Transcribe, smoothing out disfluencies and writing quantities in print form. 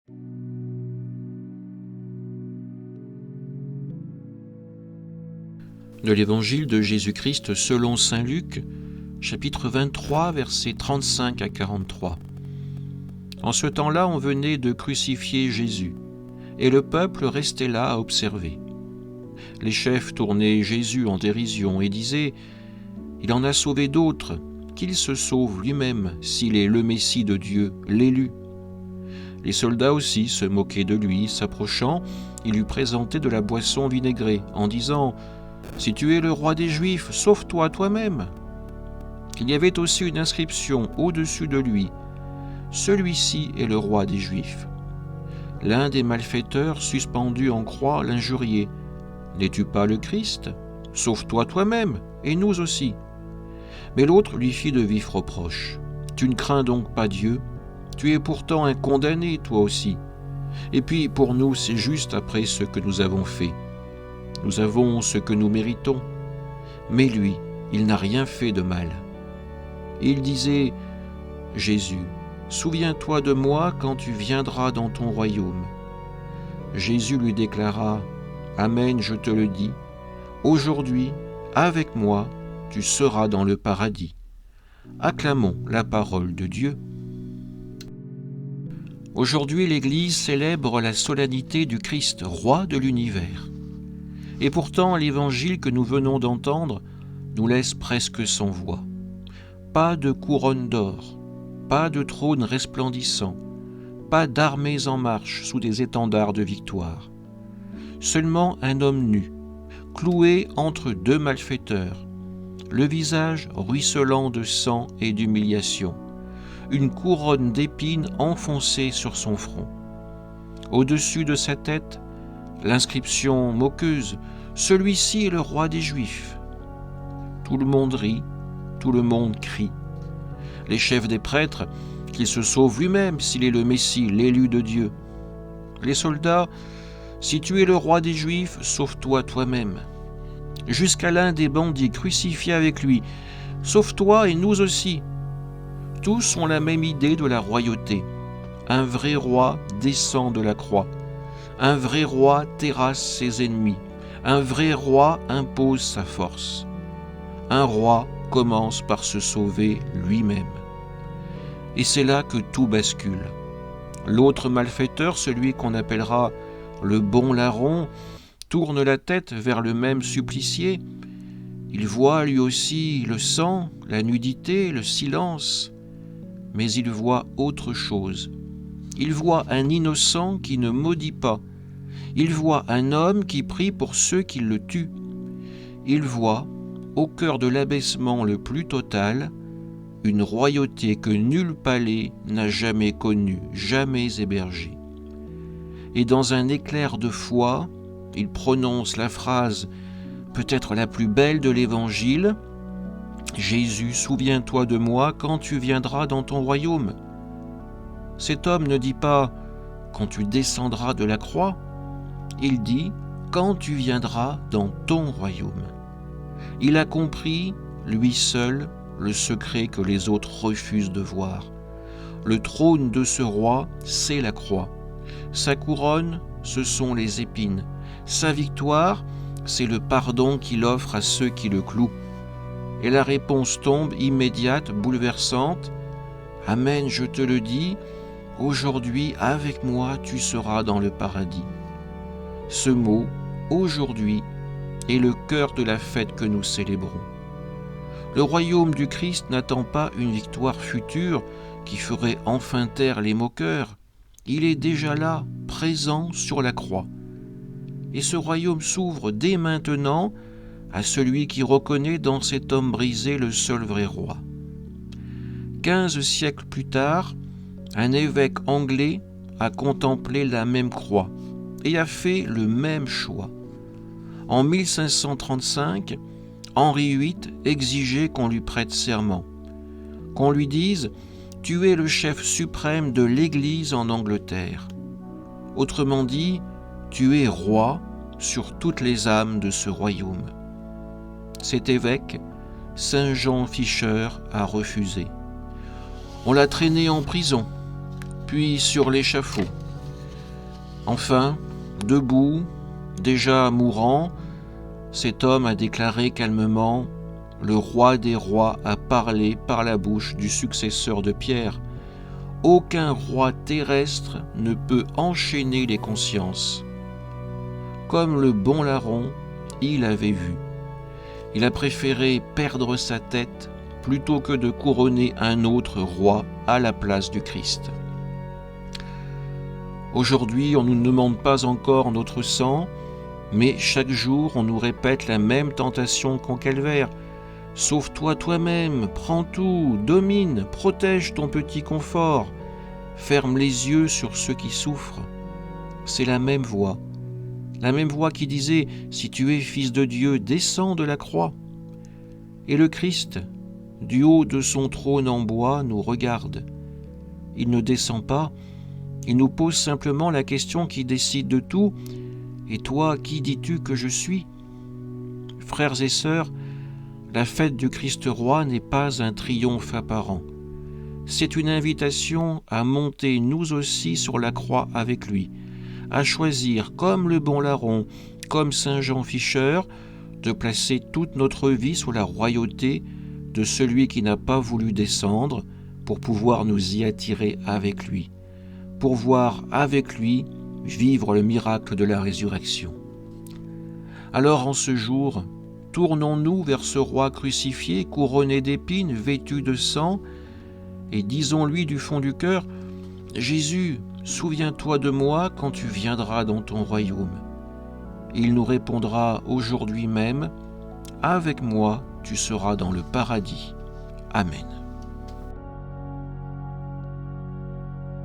De l'Évangile de Jésus-Christ selon saint Luc, chapitre 23, versets 35 à 43. En ce temps-là, on venait de crucifier Jésus, et le peuple restait là à observer. Les chefs tournaient Jésus en dérision et disaient « Il en a sauvé d'autres, qu'il se sauve lui-même s'il est le Messie de Dieu, l'élu. » Les soldats aussi se moquaient de lui, s'approchant, ils lui présentaient de la boisson vinaigrée, en disant « Si tu es le roi des Juifs, sauve-toi toi-même !» Il y avait aussi une inscription au-dessus de lui « Celui-ci est le roi des Juifs ». L'un des malfaiteurs suspendus en croix l'injuriait « N'es-tu pas le Christ ? Sauve-toi toi-même, et nous aussi !» Mais l'autre lui fit de vifs reproches. « Tu ne crains donc pas Dieu ? Tu es pourtant un condamné, toi aussi. Et puis, pour nous, c'est juste après ce que nous avons fait. Nous avons ce que nous méritons. Mais lui, il n'a rien fait de mal. » Il disait « Jésus, souviens-toi de moi quand tu viendras dans ton royaume. » Jésus lui déclara « Amen, je te le dis, aujourd'hui, avec moi, tu seras dans le paradis. » Acclamons la parole de Dieu. Aujourd'hui, l'Église célèbre la solennité du Christ, roi de l'univers. Et pourtant, l'Évangile que nous venons d'entendre nous laisse presque sans voix. Pas de couronne d'or, pas de trône resplendissant, pas d'armées en marche sous des étendards de victoire. Seulement un homme nu, cloué entre deux malfaiteurs, le visage ruisselant de sang et d'humiliation, une couronne d'épines enfoncée sur son front. Au-dessus de sa tête, l'inscription moqueuse « Celui-ci est le roi des Juifs ». Tout le monde rit, tout le monde crie. Les chefs des prêtres, qu'il se sauve lui-même s'il est le Messie, l'élu de Dieu. Les soldats, si tu es le roi des Juifs, sauve-toi toi-même. Jusqu'à l'un des bandits crucifiés avec lui, sauve-toi et nous aussi. Tous ont la même idée de la royauté. Un vrai roi descend de la croix. Un vrai roi terrasse ses ennemis. Un vrai roi impose sa force. Un roi commence par se sauver lui-même. Et c'est là que tout bascule. L'autre malfaiteur, celui qu'on appellera le bon larron, tourne la tête vers le même supplicié. Il voit lui aussi le sang, la nudité, le silence. Mais il voit autre chose. Il voit un innocent qui ne maudit pas. Il voit un homme qui prie pour ceux qui le tuent. Il voit, au cœur de l'abaissement le plus total, une royauté que nul palais n'a jamais connue, jamais hébergée. Et dans un éclair de foi, il prononce la phrase peut-être la plus belle de l'Évangile « Jésus, souviens-toi de moi quand tu viendras dans ton royaume. » Cet homme ne dit pas « quand tu descendras de la croix », il dit « quand tu viendras dans ton royaume ». Il a compris, lui seul, le secret que les autres refusent de voir. Le trône de ce roi, c'est la croix. Sa couronne, ce sont les épines. Sa victoire, c'est le pardon qu'il offre à ceux qui le clouent. Et la réponse tombe immédiate, bouleversante. « Amen, je te le dis, aujourd'hui, avec moi, tu seras dans le paradis. » Ce mot, aujourd'hui, est le cœur de la fête que nous célébrons. Le royaume du Christ n'attend pas une victoire future qui ferait enfin taire les moqueurs. Il est déjà là, présent sur la croix. Et ce royaume s'ouvre dès maintenant à celui qui reconnaît dans cet homme brisé le seul vrai roi. 15 siècles plus tard, un évêque anglais a contemplé la même croix et a fait le même choix. En 1535, Henri VIII exigeait qu'on lui prête serment, qu'on lui dise « Tu es le chef suprême de l'Église en Angleterre ». Autrement dit, tu es roi sur toutes les âmes de ce royaume. Cet évêque, Saint Jean Fischer, a refusé. On l'a traîné en prison, puis sur l'échafaud. Enfin, debout, déjà mourant, cet homme a déclaré calmement « Le roi des rois a parlé par la bouche du successeur de Pierre. Aucun roi terrestre ne peut enchaîner les consciences. » Comme le bon larron, il avait vu. Il a préféré perdre sa tête plutôt que de couronner un autre roi à la place du Christ. Aujourd'hui, on ne nous demande pas encore notre sang, mais chaque jour, on nous répète la même tentation qu'au calvaire. Sauve-toi toi-même, prends tout, domine, protège ton petit confort, ferme les yeux sur ceux qui souffrent. C'est la même voix qui disait « Si tu es fils de Dieu, descends de la croix ». Et le Christ, du haut de son trône en bois, nous regarde. Il ne descend pas, il nous pose simplement la question qui décide de tout. « Et toi, qui dis-tu que je suis ?» Frères et sœurs, la fête du Christ roi n'est pas un triomphe apparent. C'est une invitation à monter nous aussi sur la croix avec lui, à choisir, comme le bon larron, comme saint Jean Fischer, de placer toute notre vie sous la royauté de celui qui n'a pas voulu descendre pour pouvoir nous y attirer avec lui, pour voir avec lui vivre le miracle de la résurrection. Alors en ce jour, tournons-nous vers ce roi crucifié, couronné d'épines, vêtu de sang, et disons-lui du fond du cœur « Jésus, souviens-toi de moi quand tu viendras dans ton royaume. » Il nous répondra aujourd'hui même « Avec moi, tu seras dans le paradis. » Amen.